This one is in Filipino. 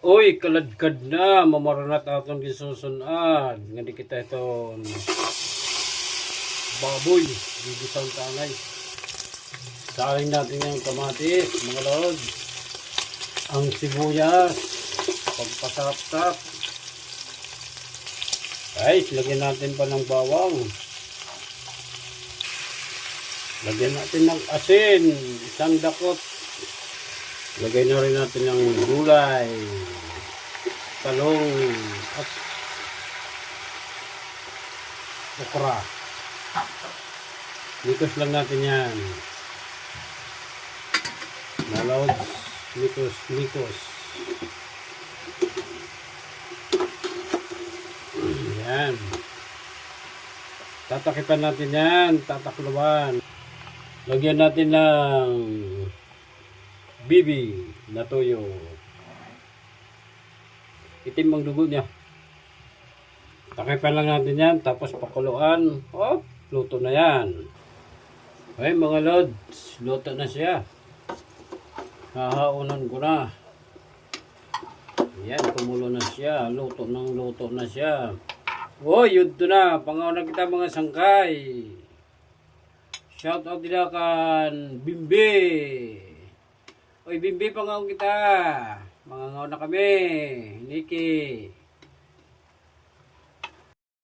Oy, kaladkad na, mamaranat atong gisusunad. Nga di kita ito baboy, gigisang tanay. Saling natin yung kamatis, mga lord. Ang sibuyas, pagpasarap-sarap. Guys, lagyan natin pa ng bawang. Lagyan natin ng asin, isang dakot. Lagay na rin natin ng gulay, talong, at okra. Likos lang natin yan. Malawag, likos. Yan. Tatakipan natin yan, tatakluban. Lagyan natin ng bibi na toyo. Itim ang dugo niya. Takipan lang natin yan, tapos pakuluan. Oh, luto na yan. Okay mga lods, luto na siya. Hahaunan ko na. Yan, kumulo na siya. Luto na siya. Oh, yun to na. Pangauna kita mga sangkay. Shout out nila kan Bimbi. Oy, Bimbi, pangaw kita. Mga ngaw na kami. Niki.